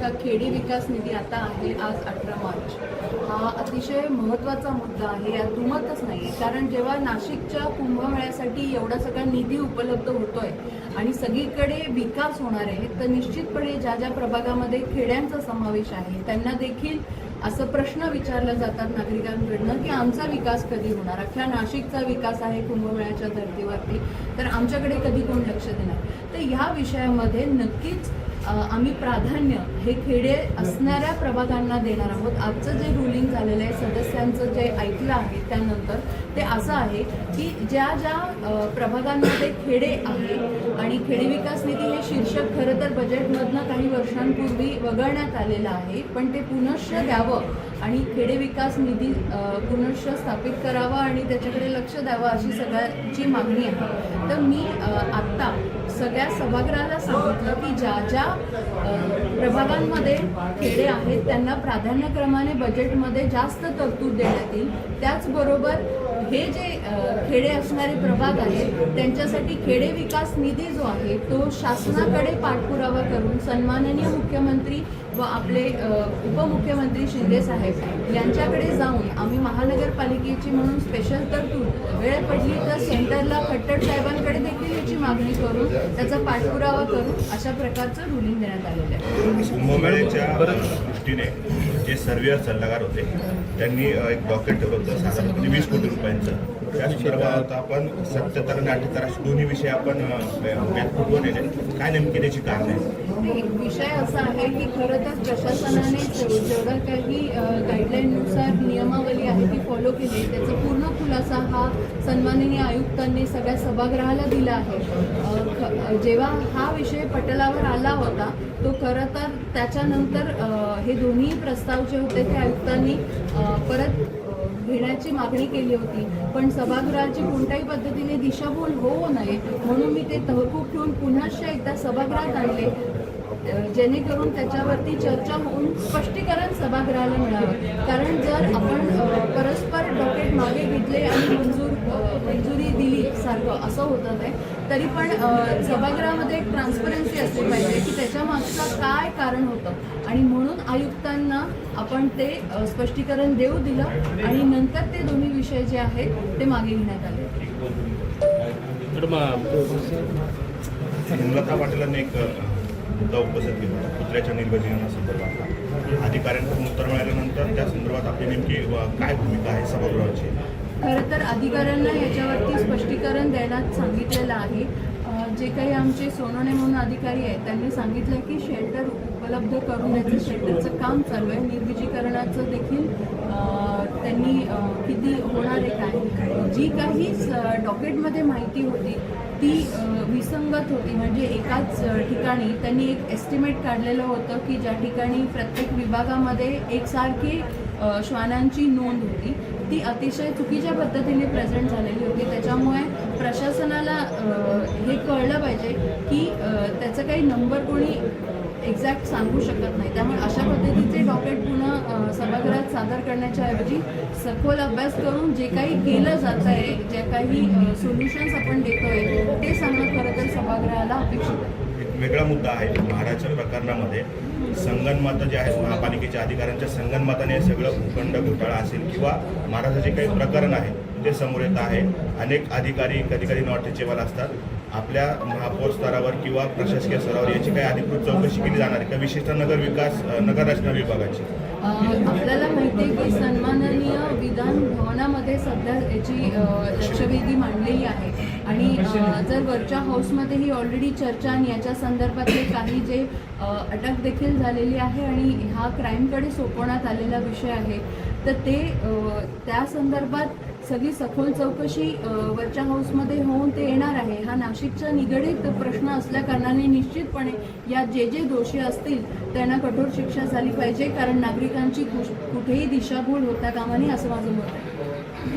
बघा, खेडे विकास निधी आता आहे आज 18 मार्च, हा अतिशय महत्त्वाचा मुद्दा आहे, यात दुमतच नाही आहे. कारण जेव्हा नाशिकच्या कुंभमेळ्यासाठी एवढा सगळा निधी उपलब्ध होतोय आणि सगळीकडे विकास होणार आहे, तर निश्चितपणे ज्या ज्या प्रभागामध्ये खेड्यांचा समावेश आहे त्यांना देखील असं प्रश्न विचारले जातात नागरिकांकडनं की आमचा विकास कधी होणार, अख्ख्या नाशिकचा विकास आहे कुंभमेळ्याच्या धर्तीवरती, तर आमच्याकडे कधी कोण लक्ष देणार. तर ह्या विषयामध्ये नक्कीच आम्ही प्राधान्य हे खेडे असणाऱ्या प्रभागांना देणार आहोत. आजचं जे रुलिंग झालेलं आहे, सदस्यांचं जे ऐकलं आहे त्यानंतर ते असं आहे की ज्या ज्या प्रभागांमध्ये खेडे आहे आणि खेडे विकास निधी हे शीर्षक खरं तर बजेटमधनं काही वर्षांपूर्वी वगळण्यात आलेलं आहे, पण ते पुनश्च द्यावं आणि खेडे विकास निधी पुनश्च स्थापित करावा आणि त्याच्याकडे लक्ष द्यावं अशी सगळ्यांची मागणी आहे. तर मी आत्ता सगळ्या सभागृहाला सांगितलं की ज्या ज्या प्रभागांमध्ये खेडे आहेत त्यांना प्राधान्यक्रमाने बजेटमध्ये जास्त तरतूद देण्यात येईल. त्याचबरोबर हे जे खेडे असणारे प्रभाग आहेत त्यांच्यासाठी खेडे विकास निधी जो आहे तो शासनाकडे पाठपुरावा करून सन्माननीय मुख्यमंत्री व आपले उपमुख्यमंत्री शिंदे साहेब यांच्याकडे जाऊन आम्ही महानगरपालिकेची म्हणून स्पेशल तरतूद वेळ पडली तर सेंटरला खट्टर साहेबांकडे देखील याची मागणी करून त्याचा पाठपुरावा करून अशा प्रकारचं रुलिंग देण्यात आलेलं आहे. कुंभमेळ्याच्या दृष्टीने जे सर्वेअर सल्लागार होते त्यांनी एक डॉक्युमेंट ठेवलं होतं साधारणपणे 20 कोटी रुपयांचं. त्या संदर्भात आपण 77 आणि 78 असे दोन्ही विषय आपण व्यासपीठावर नेले. काय नेमकी त्याची कारण आहे? विषय असा आहे की खरं तर प्रशासनाने जेवढं काही गाईडलाईननुसार नियमावली आहे ती फॉलो केली, त्याचा पूर्ण खुलासा हा सन्माननीय आयुक्तांनी सगळ्या सभागृहाला दिला आहे. जेव्हा हा विषय पटलावर आला होता तो खरं तर त्याच्यानंतर हे दोन्ही प्रस्ताव जे होते ते आयुक्तांनी परत घेण्याची मागणी केली होती, पण सभागृहाची कोणत्याही पद्धतीने दिशाभूल होऊ नये म्हणून मी ते तहकूब ठेवून पुन्हा एकदा सभागृहात आणले, जेणेकरून त्याच्यावरती चर्चा होऊन स्पष्टीकरण सभागृहाला मिळावं. कारण जर आपण परस्पर डॉक्युमेंट मागे घेतले आणि मंजुरी दिली सारखं असं होतं नाही, तरी पण सभागृहामध्ये एक ट्रान्सपरन्सी असली पाहिजे की त्याच्या मागचं काय कारण होतं आणि म्हणून आयुक्तांना आपण ते स्पष्टीकरण देऊ दिलं आणि नंतर ते दोन्ही विषय जे आहेत ते मागे घेण्यात आले. हेमलता पाटीलांनी एक मुद्दा उपस्थित केला कुत्र्याच्या निर्वचनासंदर्भात. अधिकाऱ्यांकडून उत्तर मिळाल्यानंतर त्या संदर्भात आपली नेमकी काय भूमिका आहे सभागृहाची? खरं तर अधिकाऱ्यांना याच्यावरती स्पष्टीकरण देण्यात सांगितलेलं आहे. जे काही आमचे सोनवणे म्हणून अधिकारी आहेत त्यांनी सांगितलं की शेल्टर उपलब्ध करून द्यायचं, शेल्टरचं काम चालू आहे. निर्विजीकरणाचं देखील त्यांनी किती होणार आहे काय, जी काही डॉक्युमेंटमध्ये माहिती होती ती विसंगत होती. म्हणजे एकाच ठिकाणी त्यांनी एक एस्टिमेट काढलेलं होतं की ज्या ठिकाणी प्रत्येक विभागामध्ये एकसारखी श्वानांची नोंद होती ती अतिशय चुकीच्या पद्धतीने प्रेझेंट झालेली होती. त्याच्यामुळे प्रशासनाला हे कळलं पाहिजे की त्याचं काही नंबर कोणी एक्झॅक्ट सांगू शकत नाही. त्यामुळे अशा पद्धतीचे डॉक्युमेंट पुन्हा सभागृहात सादर करण्याच्या ऐवजी सखोल अभ्यास करून जे काही केलं जात आहे, जे काही सोल्युशन्स आपण देतोय ते सांगणं खरं तर सभागृहाला अपेक्षित आहे. एक वेगळा मुद्दा आहे महाराष्ट्र प्रकरणामध्ये संगनमत जे आहेत महापालिकेच्या अधिकाऱ्यांच्या संगनमताने सगळं भूखंड घोटाळा असेल किंवा महाराष्ट्राचे काही प्रकरण आहे ते समोर येत आहे. अनेक अधिकारी कधी कधी नॉट रिचेबल असतात. आपल्या महापौर स्तरावर किंवा प्रशासकीय स्तरावर याची काही अधिकृत चौकशी केली जाणार आहे का, विशेषतः नगर रचना विभागाची? आपल्याला माहिती आहे की सन्माननीय विधान भवनामध्ये सध्या याची लक्षवेधी मांडलेली आहे आणि जर वरच्या हाऊसमध्येही ऑलरेडी चर्चा आणि याच्या संदर्भातले काही जे अटक देखील झालेली आहे आणि हा क्राईमकडे सोपवण्यात आलेला विषय आहे, तर ते त्या संदर्भात सगळी सखोल चौकशी वरच्या हाऊसमध्ये होऊन ते येणार आहे. हा नाशिकचा निगडीत प्रश्न असल्या कारणाने निश्चितपणे यात जे जे दोषी असतील त्यांना कठोर शिक्षा झाली पाहिजे, कारण नागरिकांची कुठेही दिशाभूल होता कामा नये असं माझं मत आहे.